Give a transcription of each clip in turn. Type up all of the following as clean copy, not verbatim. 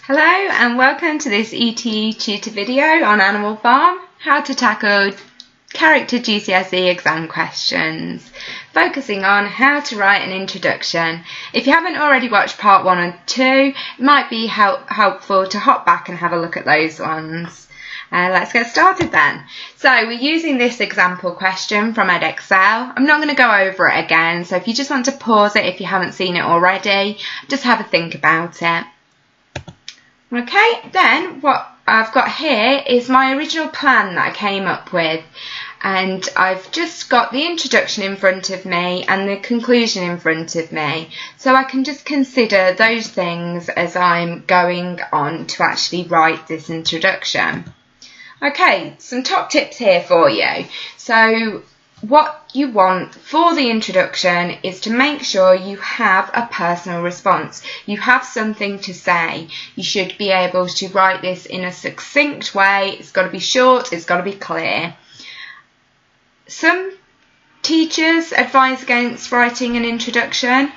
Hello and welcome to this ETETutor video on Animal Farm, how to tackle Character GCSE Exam Questions, focusing on how to write an introduction. If you haven't already watched part 1 and 2, it might be helpful to hop back and have a look at those ones. Let's get started then. So we're using this example question from Edexcel. I'm not going to go over it again, so if you just want to pause it if you haven't seen it already, just have a think about it. Okay, then what I've got here is my original plan that I came up with, and I've just got the introduction in front of me and the conclusion in front of me, so I can just consider those things as I'm going on to actually write this introduction. Okay, some top tips here for you. So what you want for the introduction is to make sure you have a personal response. You have something to say. You should be able to write this in a succinct way. It's got to be short, it's got to be clear. Some teachers advise against writing an introduction.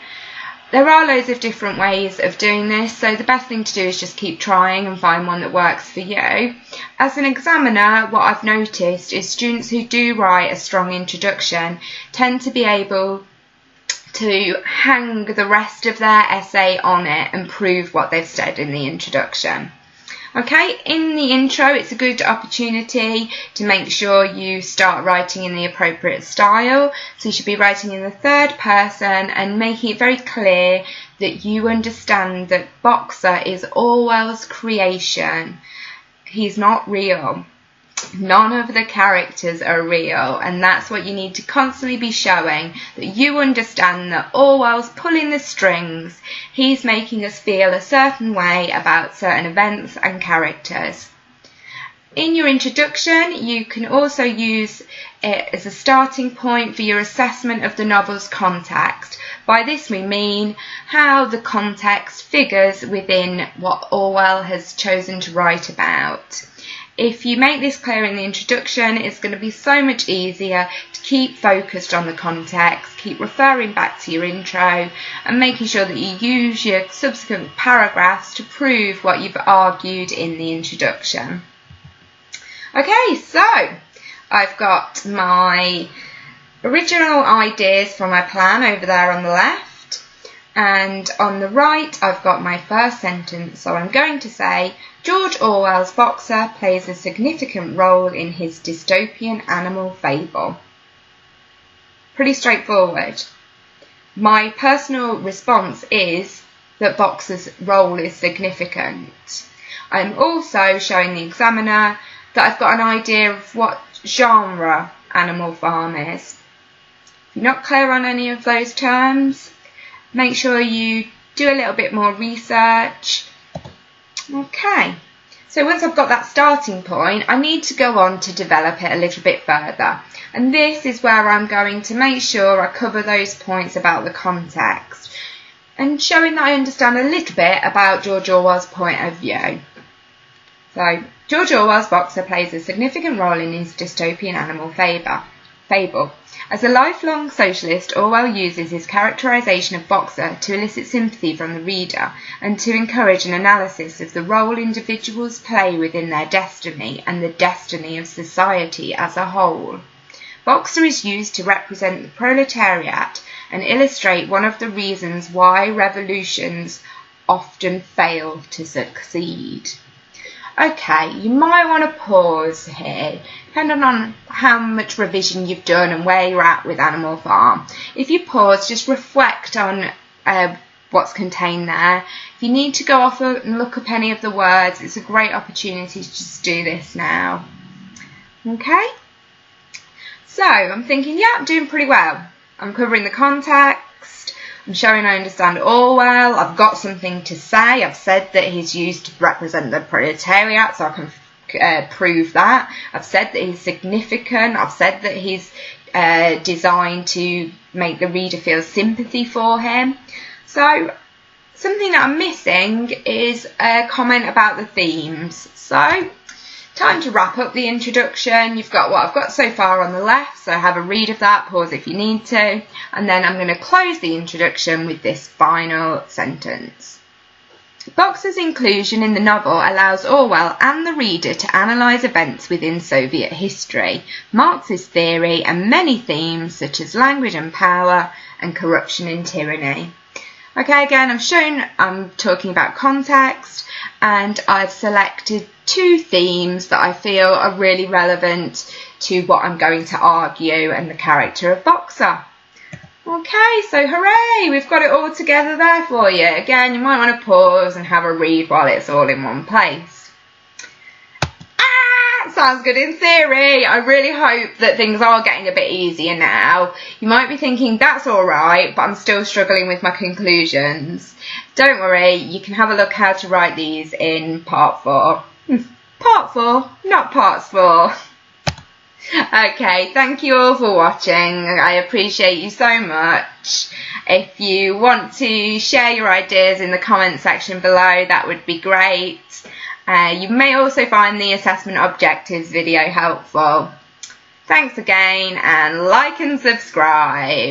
There are loads of different ways of doing this, so the best thing to do is just keep trying and find one that works for you. As an examiner, what I've noticed is students who do write a strong introduction tend to be able to hang the rest of their essay on it and prove what they've said in the introduction. Okay, in the intro, it's a good opportunity to make sure you start writing in the appropriate style. So you should be writing in the third person and making it very clear that you understand that Boxer is Orwell's creation. He's not real. None of the characters are real, and that's what you need to constantly be showing, that you understand that Orwell's pulling the strings. He's making us feel a certain way about certain events and characters. In your introduction, you can also use it as a starting point for your assessment of the novel's context. By this we mean how the context figures within what Orwell has chosen to write about. If you make this clear in the introduction, it's going to be so much easier to keep focused on the context, keep referring back to your intro and making sure that you use your subsequent paragraphs to prove what you've argued in the introduction. Okay, so I've got my original ideas for my plan over there on the left, and on the right I've got my first sentence. So I'm going to say, George Orwell's Boxer plays a significant role in his dystopian animal fable. Pretty straightforward. My personal response is that Boxer's role is significant. I'm also showing the examiner that I've got an idea of what genre Animal Farm is. If you're not clear on any of those terms, make sure you do a little bit more research. Okay, so once I've got that starting point, I need to go on to develop it a little bit further. And this is where I'm going to make sure I cover those points about the context and showing that I understand a little bit about George Orwell's point of view. So, George Orwell's Boxer plays a significant role in his dystopian animal fable. As a lifelong socialist, Orwell uses his characterisation of Boxer to elicit sympathy from the reader and to encourage an analysis of the role individuals play within their destiny and the destiny of society as a whole. Boxer is used to represent the proletariat and illustrate one of the reasons why revolutions often fail to succeed. Okay, you might want to pause here, depending on how much revision you've done and where you're at with Animal Farm. If you pause, just reflect on what's contained there. If you need to go off and look up any of the words, it's a great opportunity to just do this now. Okay? So, I'm thinking, yeah, I'm doing pretty well. I'm covering the context. I'm showing I understand Orwell. I've got something to say. I've said that he's used to represent the proletariat, so I can prove that. I've said that he's significant. I've said that he's designed to make the reader feel sympathy for him. So something that I'm missing is a comment about the themes. So time to wrap up the introduction. You've got what I've got so far on the left, so have a read of that, pause if you need to, and then I'm going to close the introduction with this final sentence. Boxer's inclusion in the novel allows Orwell and the reader to analyse events within Soviet history, Marxist theory and many themes such as language and power and corruption and tyranny. Okay, again, I'm talking about context, and I've selected 2 themes that I feel are really relevant to what I'm going to argue and the character of Boxer. Okay, so hooray, we've got it all together there for you. Again, you might want to pause and have a read while it's all in one place. Sounds good in theory. I really hope that things are getting a bit easier now. You might be thinking, that's alright, but I'm still struggling with my conclusions. Don't worry, you can have a look how to write these in part 4. Part 4, not parts 4. Okay, thank you all for watching. I appreciate you so much. If you want to share your ideas in the comment section below, that would be great. You may also find the assessment objectives video helpful. Thanks again, and like and subscribe.